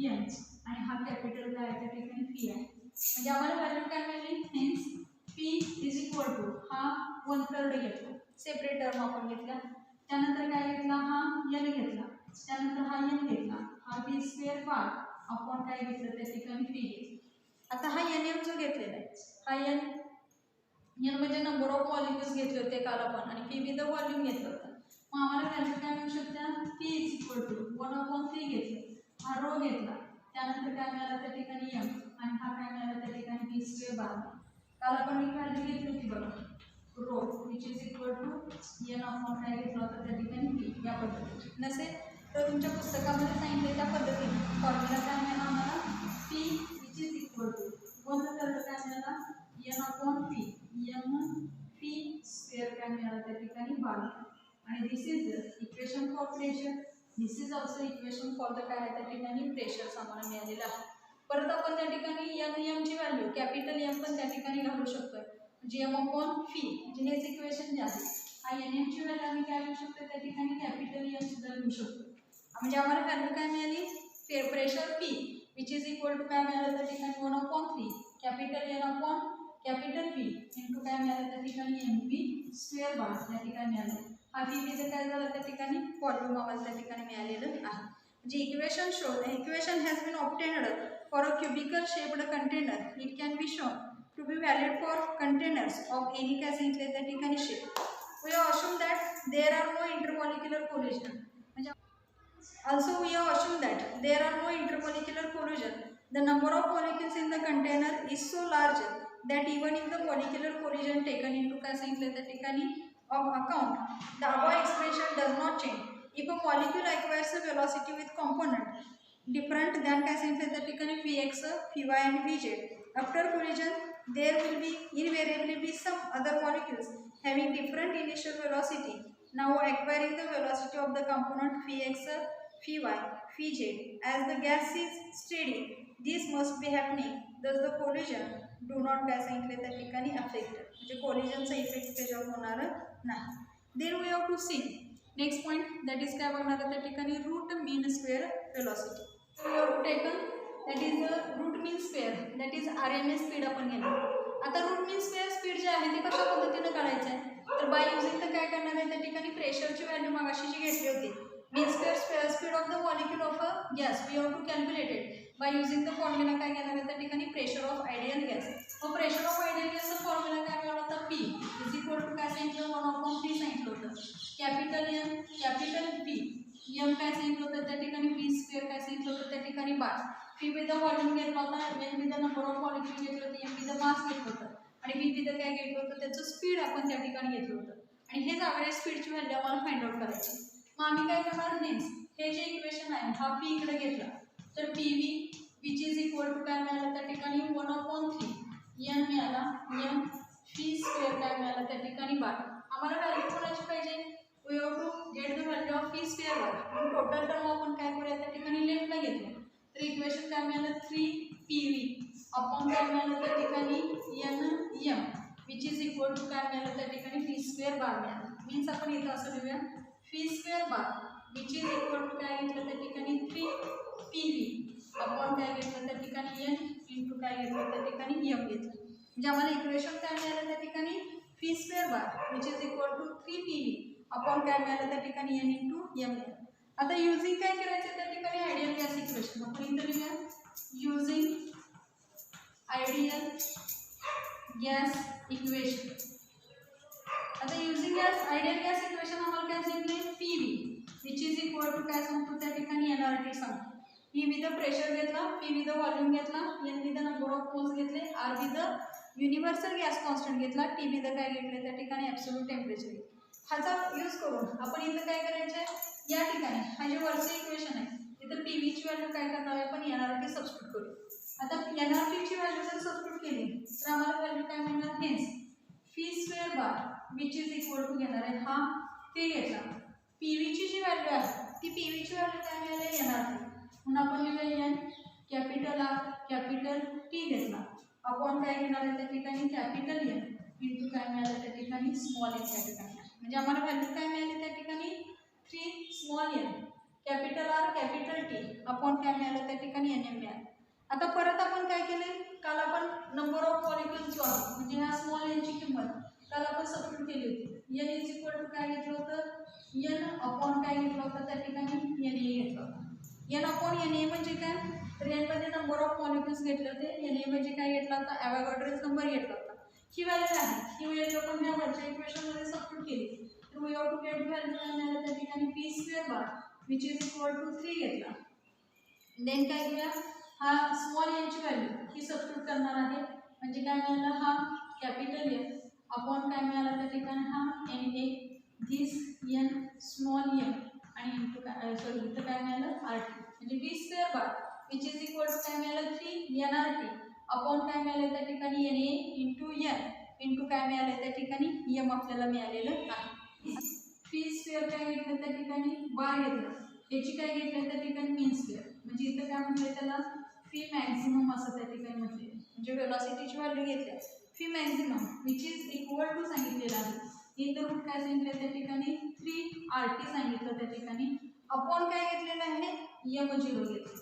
m आणि हा कॅपिटल काय त्या ठिकाणी p आहे म्हणजे आम्हाला व्हॅल्यू काय मिळाली hence p is equal to हा 1/3 घेतला सेपरेट टर्म आपण घेतला त्यानंतर काय घेतला हा n घेतला त्यानंतर हा n घेतला हा p स्क्वेअर बार अपॉन काय घेतलं त्या ठिकाणी p घेतलं आता हा nm जो घेतलेला आहे हा n म्हणजे नंबर ऑफ मॉलिक्युल्स घेतले होते काल आपण आणि p विथ द व्हॉल्यूम घेतलं होतं मग आम्हाला व्हॅल्यू काय मिळू शकते p इज इक्वल टू 1/3 घेतले हा रो घेतला त्यानंतर काय मिळालं त्या ठिकाणी m आणि हा काय मिळाला त्या ठिकाणी p स्क्वेअर बार काल आपण एक व्हॅल्यू घेतली होती बघा rho which is equal to n upon काय घेतला होता त्या ठिकाणी p या पद्धतीने नसेल तर तुमच्या पुस्तकामध्ये सांगितले त्या पद्धतीने फॉर्म्युला काय मिळाला आम्हाला p which is equal to 1/3 काय मिळाला n upon p m p square काय मिळाला त्या ठिकाणी बार आणि this is the equation for pressure this is also equation for the काय त्या ठिकाणी प्रेशर आम्हाला मिळालेलं आहे परत आपण त्या ठिकाणी m ची व्हॅल्यू कॅपिटल m पण त्या ठिकाणी घालू शकतो म्हणजे m अपॉन p म्हणजे हेच इक्वेशन जे आहे हा nm ची व्हॅल्यू आम्ही काय लिहू शकतो त्या ठिकाणी कॅपिटल m सुद्धा लिहू शकतो म्हणजे आम्हाला व्हॅल्यू काय मिळाली pressure p which is equal to काय मिळालं त्या ठिकाणी 1/3 capital n upon capital p into काय मिळालं त्या ठिकाणी mp स्क्वेअर बार त्या ठिकाणी मिळालं हा p चं काय झालं त्या ठिकाणी व्हॉल्यूम आम्हाला त्या ठिकाणी मिळालेलं आहे म्हणजे equation show equation has been obtained for a cubical shaped container it can be shown to be valid for containers of any काय सांगितले त्या ठिकाणी shape we assume that there are no intermolecular collision म्हणजे Also, we have assumed that there are no intermolecular collision. The number of molecules in the container is so large that even if the molecular collision taken into account, the above expression does not change. If a molecule acquires a velocity with component different than Vx, Vy and Vz, after collision there will be invariably be some other molecules having different initial velocity now acquiring the velocity of the component Vx, Vy, Vz. As the gas is steady, this must be happening. Thus the collision do not काय सांगितले त्या ठिकाणी affect. म्हणजे collisionचा effect त्याच्यावर होणार नाही. Then we have to see next point, that is काय बघणार त्या ठिकाणी root mean square velocity. We have to taken that is the root mean square, that is RMS speed आपण घेणार. आता रूट मीन स्क्वेअर स्पीड जे आहे ते कशा पद्धतीने काढायचं आहे, तर बाय युजिंग तर काय करणार आहे त्या ठिकाणी प्रेशरची व्हॅल्यू मागाशी जी घेतली होती mean square speed of the molecule of a gas we have to calculated by using the formula काय घेणार आहे त्या ठिकाणी प्रेशर ऑफ आयडियल गॅस. मग प्रेशर ऑफ आयडियल गॅसचा फॉर्म्युला काय मिळाला होता P इज इक्वल टू काय सांगितलं 1/3 सांगितलं होतं capital N capital P M काय सांगितलं होतं त्या ठिकाणी P स्क्वेअर काय सांगितलं होतं त्या ठिकाणी बार P विथ द व्हॉल्यूम घेतला होता N with the number of molecule घेतलं होतं M विथ द मास घेतलं होतं आणि V विथ द काय घेतलं होतं त्याचं स्पीड आपण त्या ठिकाणी घेतलं होतं आणि हेच ॲव्हरेज स्पीडची व्हॅल्यू आम्हाला फाइंड आउट करायची. मग आम्ही काय करणार हेच हे जे इक्वेशन आहे हा P इकडे घेतला तर PV which is equal to काय मिळालं त्या ठिकाणी 1/3 N मिळाला M P स्क्वेअर काय मिळालं त्या ठिकाणी बार. आम्हाला व्हॅल्यू कोणाची पाहिजे, we have to get the value of P square bar. म्हणून टोटल टर्म आपण काय करूया त्या ठिकाणी लेफ्टला घेतलं तर इक्वेशन काय मिळालं 3PV अपॉन काय मिळालं त्या ठिकाणी NM which is equal to काय मिळालं त्या ठिकाणी P स्क्वेअर बार मिळालं. मीन्स आपण इथं असं लिहूया P square bar which is equal to काय घेतलं त्या ठिकाणी 3PV अपॉन काय घेतलं त्या ठिकाणी N इंटू काय घेतलं त्या ठिकाणी M घेतलं. म्हणजे आम्हाला इक्वेशन काय मिळालं त्या ठिकाणी P square bar which is equal to 3PV upon काय मिळालं त्या ठिकाणी N इंटू M. आता युजिंग काय करायचं त्या ठिकाणी आयडियल गॅस इक्वेशन आपण इथं लिहूया युजिंग आयडियल गॅस इक्वेशन. आता युजिंग आयडियल गॅस इक्वेशन आम्हाला काय सांगितले PV which is equal to काय सांगतो त्या ठिकाणी NRT सांगतो. P विथ द प्रेशर घेतला P विथ द व्हॉल्यूम घेतला N with the number of moles घेतले R with the universal gas constant घेतला T विथ द काय घेतले त्या ठिकाणी ॲब्सोल्यूट टेम्परेचर. ह्याचा यूज करून आपण इथं काय करायचं आहे या ठिकाणी हा जे वरचं इक्वेशन आहे तिथं PV ची व्हॅल्यू काय करणार आहे आपण NRT सबस्टिट्यूट करू. आता NRT ची व्हॅल्यू जर सबस्टिट्यूट केली तर आम्हाला व्हॅल्यू काय मिळणार हेच P square bar which is equal to घेणार आहे हा ते घेतला PV ची जी व्हॅल्यू आहे ती PV ची व्हॅल्यू काय मिळाली NRT म्हणून आपण लिहूया N capital R capital T घेतला अपॉन काय घेणार आहे त्या ठिकाणी कॅपिटल N इंटू काय मिळालं त्या ठिकाणी स्मॉल n त्या ठिकाणी. म्हणजे आम्हाला व्हॅल्यू काय मिळाली त्या ठिकाणी 3 small n capital R capital T upon काय मिळालं त्या ठिकाणी NM मिळालं. आता परत आपण काय केलं काल आपण नंबर ऑफ मॉलिक्युल्स म्हणजे ह्या स्मॉल n ची किंमत काल आपण सबस्टिट्यूट केली होती N इज इक्वल टू काय घेतलं होतं N अपॉन काय घेतलं होतं त्या ठिकाणी NA घेतलं होतं. N अपॉन NA म्हणजे काय तर N मध्ये नंबर ऑफ मॉलिक्युल्स घेतले होते NA म्हणजे काय घेतला होता ॲव्होगाड्रोज नंबर घेतला होता. ही व्हॅल्यू आहे ही व्हॅल्यू आपण ह्या वरच्या इक्वेशनमध्ये सबस्टिट्यूट केली तर we have to get value काय मिळालं त्या ठिकाणी P square bar which is equal to 3 घेतला. देन काय घेऊया हा स्मॉल n ची व्हॅल्यू ही सबस्टिट्यूट करणार आहे म्हणजे काय मिळालं हा कॅपिटल N अपॉन काय मिळालं त्या ठिकाणी हा NA this N small n आणि इंटू काय सॉरी इथं काय मिळालं RT म्हणजे P square bar which is equal to काय मिळालं 3 NRT अपॉन काय मिळालं त्या ठिकाणी NA इंटू N इंटू काय मिळालं त्या ठिकाणी M आपल्याला मिळालेलं आहे. P स्क्वेअर काय घेतलं त्या ठिकाणी बार घेतलं याची काय घेतलं त्या ठिकाणी मीन स्क्वेअर म्हणजे इथं काय म्हटलं त्याला P मॅक्झिमम असं त्या ठिकाणी म्हटले म्हणजे वेलॉसिटीची व्हॅल्यू घेतली P maximum which is equal to सांगितलेलं आहे इन द रूट काय सांगितलं त्या ठिकाणी 3RT सांगितलं त्या ठिकाणी अपॉन काय घेतलेलं आहे M0 घेतलं.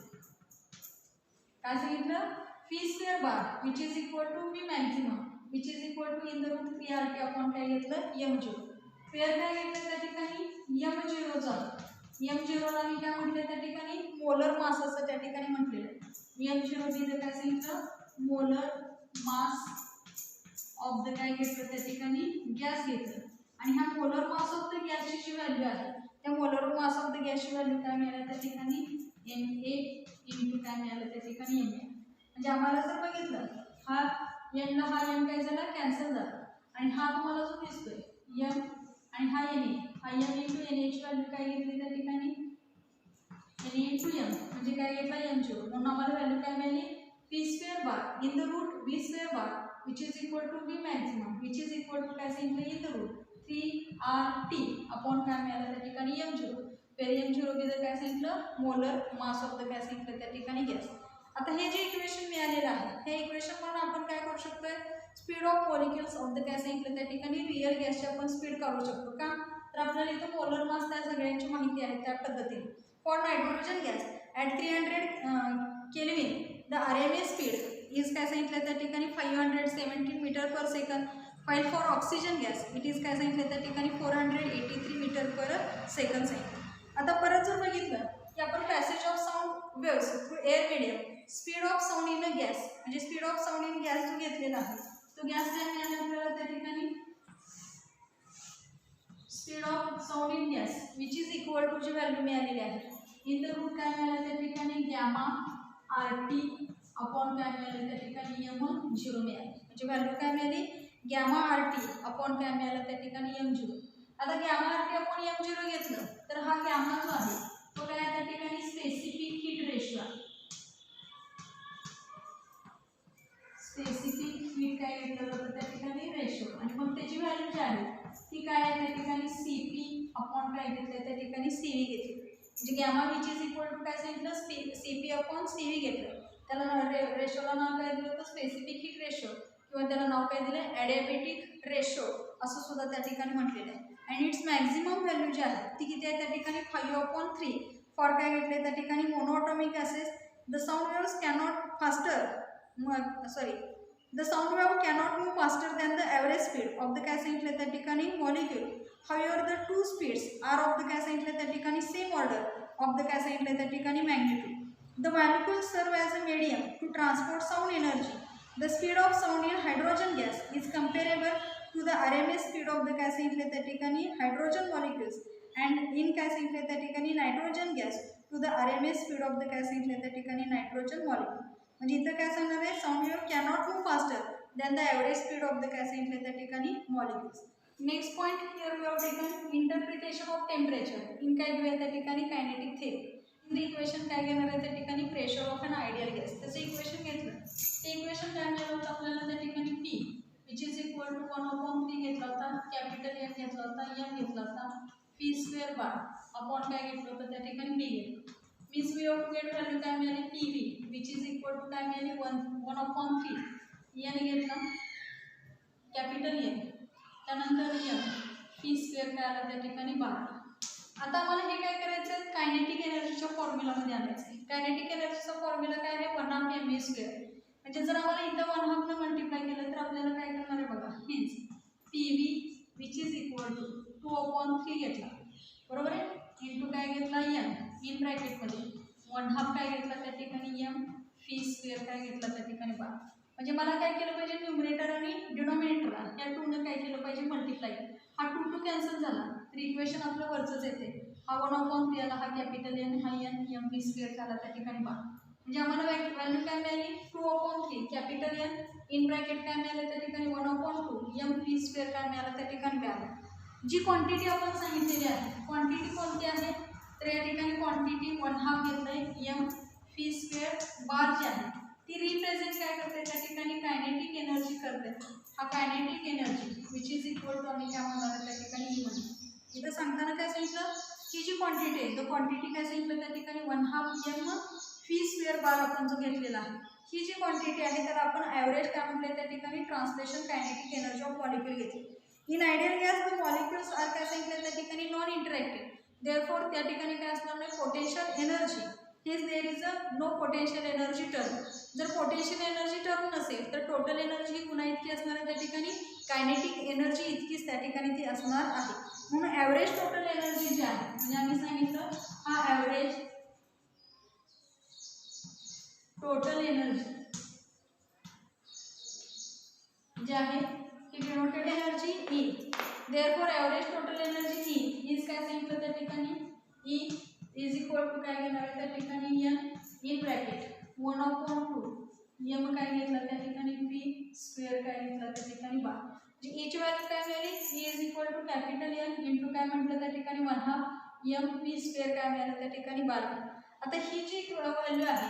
काय सांगितलं P square bar which is equal to P maximum which is equal to in the root 3RT upon काय घेतलं M0. फेअर काय घेतलं त्या ठिकाणी M0 चा M0 ला मी काय म्हटलं त्या ठिकाणी मोलर मास असं त्या ठिकाणी म्हटलेलं M0 दिलं काय सांगितलं मोलर मास ऑफ द काय घेतलं त्या ठिकाणी गॅस घेतलं आणि हा मोलर मास ऑफ द गॅसची जी व्हॅल्यू आहे त्या मोलर मास ऑफ द गॅसची व्हॅल्यू काय मिळाली त्या ठिकाणी Na इंटू काय मिळालं त्या ठिकाणी Ma. म्हणजे आम्हाला जर बघितलं हा n ला हा n काय झाला कॅन्सल झाला आणि हा तुम्हाला जो दिसतोय m आणि हा Na हा m इंटू Na ची व्हॅल्यू काय घेतली त्या ठिकाणी Na इंटू m म्हणजे काय घेतला m0 म्हणून आम्हाला व्हॅल्यू काय मिळाली p square bar in the root v square bar which is equal to v maximum which is equal to काय सांगितलं in the root 3RT upon काय मिळालं त्या ठिकाणी m0 where m0 म्हणजे काय सांगितलं मोलर मास ऑफ द काय सांगितलं त्या ठिकाणी गॅस. आता हे जे इक्वेशन मिळालेलं आहे हे इक्वेशन म्हणून आपण काय करू शकतोय speed of molecules of the काय सांगितलं त्या ठिकाणी रिअल गॅसची आपण स्पीड काढू शकतो का तर आपल्याला इथं मोलर मास त्या सगळ्यांची माहिती आहे त्या पद्धतीने. For nitrogen gas at 300 kelvin the RMS speed is काय सांगितलं त्या ठिकाणी 517 मीटर पर सेकंद. फाईल for oxygen gas it is काय सांगितलं त्या ठिकाणी 483 मीटर पर सेकंद सांगितलं. आता परत जर बघितलं की आपण passage of sound waves through air medium speed of sound in a gas म्हणजे speed of sound in gas जो घेतलेला आहे तो गॅस काय मिळाला आपल्याला त्या ठिकाणी speed of sound in gas which is equal to जी व्हॅल्यू मिळालेली आहे इन द रूट काय मिळालं त्या ठिकाणी गॅमा RT अपॉन काय मिळालं त्या ठिकाणी m0 मिळाली म्हणजे व्हॅल्यू काय मिळाली गॅमा RT अपॉन काय मिळालं त्या ठिकाणी m0. आता गॅमा RT अपॉन m0 घेतलं तर हा गॅमा जो आहे तो काय त्या ठिकाणी स्पेसिफिक हीट रेशो आहे. स्पेसिफिक हीट काय घेतलं जातं त्या ठिकाणी रेशो आणि मग त्याची व्हॅल्यू जी आहे ती काय आहे त्या ठिकाणी Cp अपॉन काय घेतलं त्या ठिकाणी Cv घेतली म्हणजे gamma which is equal to काय सांगितलं Cp अपॉन Cv घेतलं त्याला रेशोला नाव काय दिलं होतं स्पेसिफिक हीट रेशो किंवा त्याला नाव काय दिलं ॲडियाबॅटिक रेशो असं सुद्धा त्या ठिकाणी म्हटलेलं आहे. आणि इट्स मॅक्झिमम व्हॅल्यू जी आहे ती किती आहे त्या ठिकाणी 5/3 फॉर काय घेतले त्या ठिकाणी monoatomic gases the sound waves cannot faster the sound wave cannot move faster than the average speed of the काय सांगितलं त्या ठिकाणी molecule. However the two speeds are of the काय सांगितलं त्या ठिकाणी same order of the काय सांगितलं त्या ठिकाणी magnitude. The molecules serve as a medium to transport sound energy. The speed of sound in hydrogen gas is comparable to the RMS speed of the काय सांगितलं त्या ठिकाणी hydrogen molecules and in काय सांगितलं त्या ठिकाणी nitrogen gas to the RMS speed of the काय सांगितलं त्या ठिकाणी nitrogen molecule. म्हणजे इथं काय सांगणार आहे sound wave cannot move faster than the average speed of the काय सांगितलं त्या ठिकाणी molecules. Next point here we have taken interpretation of temperature in काय घेऊया त्या ठिकाणी कायनेटिक थेरी. इन इक्वेशन काय घेणार आहे त्या ठिकाणी pressure of an ideal gas त्याचं इक्वेशन घेतलं ते इक्वेशन काय मिळालं होतं आपल्याला त्या ठिकाणी P which is equal to 1/3 घेतला होता कॅपिटल M घेतला होता M घेतला होता P स्क्वेअर बार अपॉन काय घेतलं होतं त्या ठिकाणी B घेतलं. Means we have to get value काय मिळाली PV which is equal to काय मिळाली 1/3 n घेतला कॅपिटल M त्यानंतर M P स्क्वेअर काय आला त्या ठिकाणी 12. आता आम्हाला हे काय करायचं आहे कायनेटिक एनर्जीच्या फॉर्म्युलामध्ये आणायचं आहे. कायनेटिक एनर्जीचा फॉर्म्युला काय आहे 1/2 mv स्क्वेअर म्हणजे जर आम्हाला इथं 1/2 न मल्टिप्लाय केलं तर आपल्याला काय करणार आहे बघा means PV which is equal to 2/3 घेतला बरोबर आहे इंटू काय घेतला M इन ब्रॅकेटमध्ये 1/2 काय घेतला त्या ठिकाणी M P स्क्वेअर काय घेतला त्या ठिकाणी 12. म्हणजे मला काय केलं पाहिजे न्यूमरेटर आणि डिनॉमिनेटरला या 2 ने काय केलं पाहिजे मल्टिप्लाय. हा 2 2 कॅन्सल झाला तर इक्वेशन आपलं वरचंच येते हा 1/3 आला हा कॅपिटल N हा N M P स्क्वेअर झाला त्या ठिकाणी 12. म्हणजे आम्हाला व्हॅल्यू काय मिळाली 2/3 कॅपिटल N इन ब्रॅकेट काय मिळालं त्या ठिकाणी 1/2 M P स्क्वेअर काय मिळालं त्या ठिकाणी 12. जी क्वांटिटी आपण सांगितलेली आहे क्वांटिटी कोणती आहे तर या ठिकाणी क्वांटिटी 1/2 घेतलंय M P स्क्वेअर बार जी आहे ती रिप्रेझेंट काय करते त्या ठिकाणी कायनेटिक एनर्जी करते. हा kinetic energy which is equal to आम्ही काय म्हणणार त्या ठिकाणी E म्हणतो. इथं सांगताना काय सांगितलं ही जी क्वांटिटी आहे तो क्वांटिटी काय सांगितलं त्या ठिकाणी 1/2 M P स्क्वेअर बार आपण जो घेतलेला आहे ही जी क्वांटिटी आहे त्याला आपण ॲव्हरेज काय म्हटलं त्या ठिकाणी translation kinetic energy of molecule घेतली. In ideal gas the molecules are काय सांगितलं त्या ठिकाणी नॉन इंटरॅक्टिव्ह देअरफॉर त्या ठिकाणी काय असणार नाही पोटेन्शियल एनर्जी हेच there is a no potential energy term. जर पोटेन्शियल एनर्जी टर्म नसेल तर टोटल एनर्जी ही गुणा इतकी असणार आहे त्या ठिकाणी कायनेटिक एनर्जी इतकीच त्या ठिकाणी ती असणार आहे. म्हणून ॲव्हरेज टोटल एनर्जी जी आहे म्हणजे आम्ही सांगितलं हा ॲव्हरेज टोटल एनर्जी जी आहे ती denoted energy E therefore average total energy E is काय सांगितलं त्या ठिकाणी ई इज इक्वल टू काय घेणार आहे त्या ठिकाणी एन इन ब्रॅकेट 1/2 एम काय घेतला त्या ठिकाणी पी स्क्वेअर काय घेतला त्या ठिकाणी बार जी ईची व्हॅल्यू काय मिळाली E is equal to capital N into काय म्हटलं त्या ठिकाणी 1/2 एम पी स्क्वेअर काय मिळालं त्या ठिकाणी बार. आता ही जी व्हॅल्यू आहे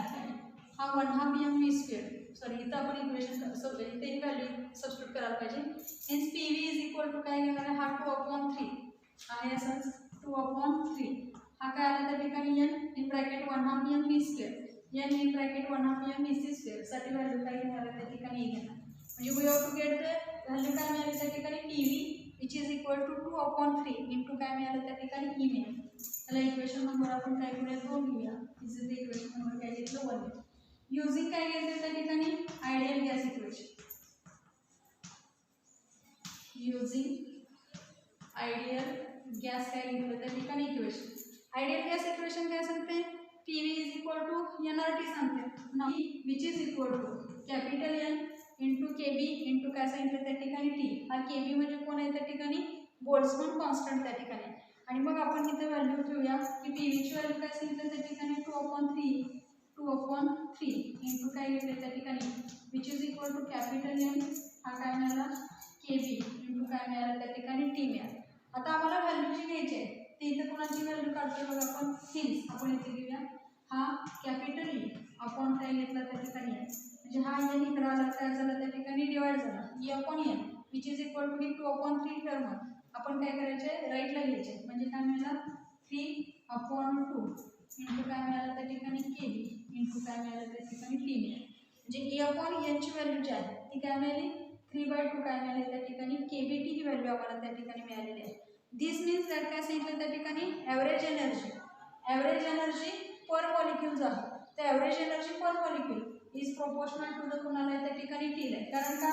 हा 1/2 एम पी स्क्वेअर सॉरी इथं आपण इक्वेशन इथे ही व्हॅल्यू सबस्टिट्यूट करायला पाहिजे. Hence P V is equal to काय घेणार आहे हा 2/3 आहे असंच 2/3 हा काय आला त्या ठिकाणी N in bracket 1/2 M P square N in bracket 1/2 M C square साठी व्हॅल्यू काय घेणार आहे त्या ठिकाणी ए घेणार म्हणजे we have to get the value काय मिळाली त्या ठिकाणी P V which is equal to 2/3 into काय मिळालं त्या ठिकाणी ई मिळालं. त्याला इक्वेशन नंबर आपण काय करूया 2 घेऊया. दिस इज द इक्वेशन नंबर काय घेतलं 1. युजिंग काय घेतलं त्या ठिकाणी ideal gas equation. Using ideal gas काय घेतलं त्या ठिकाणी इक्वेशन. आयडियल गॅस इक्वेशन काय सांगते PV is equal to NRT सांगते ना which is equal to capital N into KB into काय सांगितलं त्या ठिकाणी टी. हा केबी म्हणजे कोण आहे त्या ठिकाणी बोल्ट्झमन कॉन्स्टंट त्या ठिकाणी. आणि मग आपण इथे व्हॅल्यू ठेवूया की पीवीची व्हॅल्यू काय सांगितलं त्या ठिकाणी 2/3 इंटू काय घेतले त्या ठिकाणी which is equal to capital N हा काय मिळाला केबी इंटू काय मिळालं त्या ठिकाणी टी मिळालं. आता आम्हाला व्हॅल्यू जी घ्यायची आहे ते इथे कोणाची व्हॅल्यू काढतोय बघा आपण हिन्स आपण इथे घेऊया हा कॅपिटल ई आपण काय घेतला त्या ठिकाणी म्हणजे हा एन इकडे आला काय झालं त्या ठिकाणी डिवाइड झाला E upon N which is equal to 2/3 term आपण काय करायचे राईटला घ्यायचे म्हणजे काय मिळालं 3/2 इंटू काय मिळालं त्या ठिकाणी केबी इंटू काय मिळालं त्या ठिकाणी टी मिळालं म्हणजे ई अपॉन एनची व्हॅल्यू जी आहे ती काय मिळाली 3/2 काय मिळाली त्या ठिकाणी केबी टी ही व्हॅल्यू आम्हाला त्या ठिकाणी मिळालेली आहे. दिस मीन्स दॅट काय सांगितलं त्या ठिकाणी ॲव्हरेज एनर्जी पर मॉलिक्यूल आहे तर average energy per molecule is proportional to the कुणाला आहे त्या ठिकाणी टी आहे. कारण का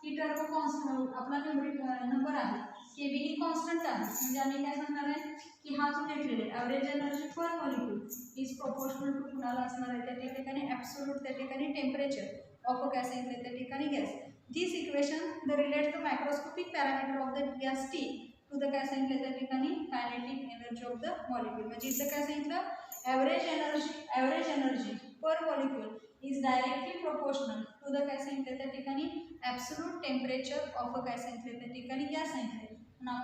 ही टर्म कॉन्स्टंट आपला नंबर आहे केबी ही कॉन्स्टंट आहे म्हणजे आम्ही काय सांगणार आहे की हा जो घेतलेला आहे average energy per molecule is proportional to कुणाला असणार आहे त्या ठिकाणी ॲब्सोल्यूट त्या ठिकाणी टेम्परेचर ऑफ अ काय सांगितलं त्या ठिकाणी gas. This equation the relate the microscopic parameter of the gas T to the काय सांगितलं त्या ठिकाणी kinetic energy of the molecule म्हणजे इथं काय सांगितलं average energy per molecule is directly proportional to the काय सांगितलं त्या ठिकाणी ॲब्सोल्यूट टेम्परेचर ऑफ अ काय सांगितलं त्या ठिकाणी गॅस सांगितलं. नाव